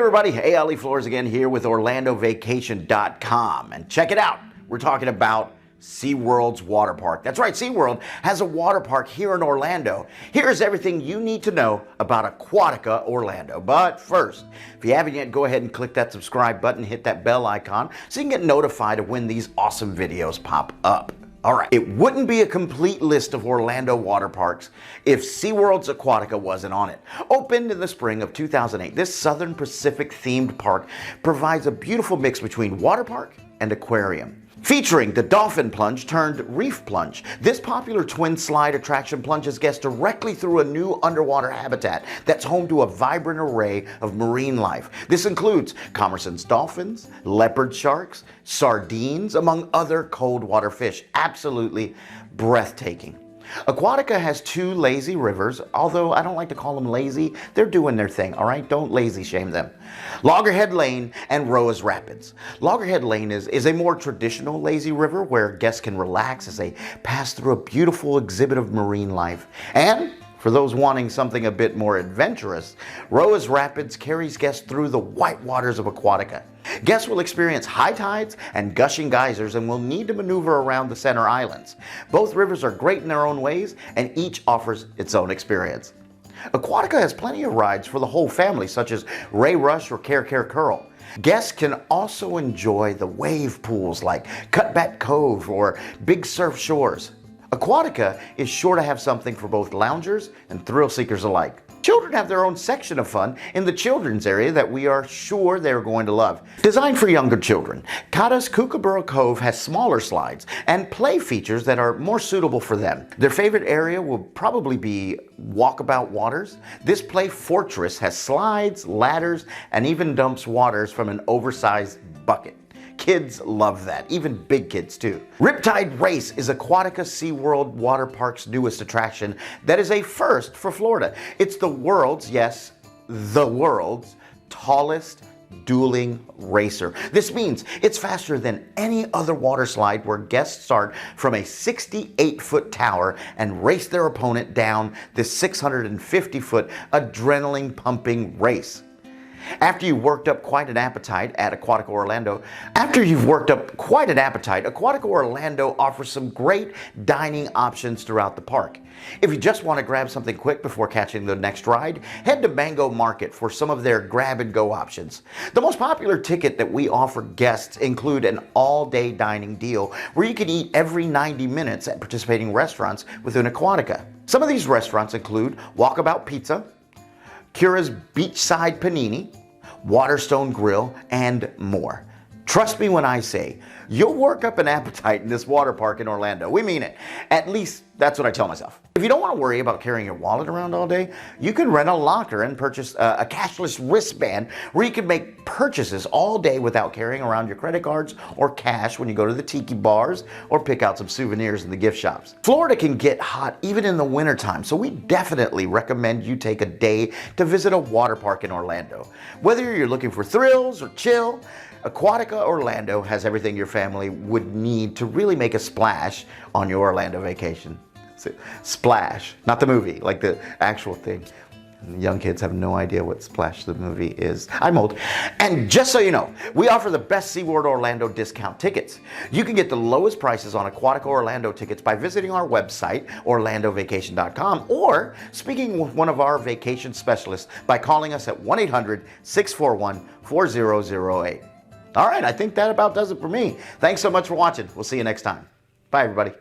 everybody, Ali Flores again here with OrlandoVacation.com, and check it out. We're talking about SeaWorld's water park. That's right, SeaWorld has a water park here in Orlando. Here's everything you need to know about Aquatica Orlando. But first, if you haven't yet, go ahead and click that subscribe button, hit that bell icon so you can get notified of when these awesome videos pop up. Alright, it wouldn't be a complete list of Orlando water parks if SeaWorld's Aquatica wasn't on it. Opened in the spring of 2008, this Southern Pacific themed park provides a beautiful mix between water park and aquarium. Featuring the dolphin plunge turned reef plunge, this popular twin slide attraction plunges guests directly through a new underwater habitat that's home to a vibrant array of marine life. This includes Commerson's dolphins, leopard sharks, sardines, among other cold water fish. Absolutely breathtaking. Aquatica has two lazy rivers, although I don't like to call them lazy. They're doing their thing, all right? Don't lazy shame them. Loggerhead Lane and Roa's Rapids. Loggerhead Lane is a more traditional lazy river where guests can relax as they pass through a beautiful exhibit of marine life. And for those wanting something a bit more adventurous, Roa's Rapids carries guests through the white waters of Aquatica. Guests will experience high tides and gushing geysers and will need to maneuver around the center islands. Both rivers are great in their own ways, and each offers its own experience. Aquatica has plenty of rides for the whole family, such as Ray Rush or Care Care Curl. Guests can also enjoy the wave pools like Cutback Cove or Big Surf Shores. Aquatica is sure to have something for both loungers and thrill seekers alike. Children have their own section of fun in the children's area that we are sure they're going to love. Designed for younger children, Kata's Kookaburra Cove has smaller slides and play features that are more suitable for them. Their favorite area will probably be Walkabout Waters. This play fortress has slides, ladders, and even dumps waters from an oversized bucket. Kids love that, even big kids too. Riptide Race is Aquatica SeaWorld Water Park's newest attraction that is a first for Florida. It's the world's, yes, the world's tallest dueling racer. This means it's faster than any other water slide where guests start from a 68-foot tower and race their opponent down this 650-foot adrenaline-pumping race. After you've worked up quite an appetite at Aquatica Orlando, Aquatica Orlando offers some great dining options throughout the park. If you just want to grab something quick before catching the next ride, head to Mango Market for some of their grab-and-go options. The most popular ticket that we offer guests include an all-day dining deal where you can eat every 90 minutes at participating restaurants within Aquatica. Some of these restaurants include Walkabout Pizza, Cura's Beachside Panini, Waterstone Grill, and more. Trust me when I say, you'll work up an appetite in this water park in Orlando. We mean it. At least, that's what I tell myself. If you don't want to worry about carrying your wallet around all day, you can rent a locker and purchase a cashless wristband where you can make purchases all day without carrying around your credit cards or cash when you go to the tiki bars or pick out some souvenirs in the gift shops. Florida can get hot even in the wintertime, so we definitely recommend you take a day to visit a water park in Orlando. Whether you're looking for thrills or chill, Aquatica Orlando has everything your family would need to really make a splash on your Orlando vacation. Splash, not the movie, like the actual thing. Young kids have no idea what Splash the movie is. I'm old. And just so you know, we offer the best SeaWorld Orlando discount tickets. You can get the lowest prices on Aquatica Orlando tickets by visiting our website, OrlandoVacation.com, or speaking with one of our vacation specialists by calling us at 1-800-641-4008. All right, I think that about does it for me. Thanks so much for watching. We'll see you next time. Bye, everybody.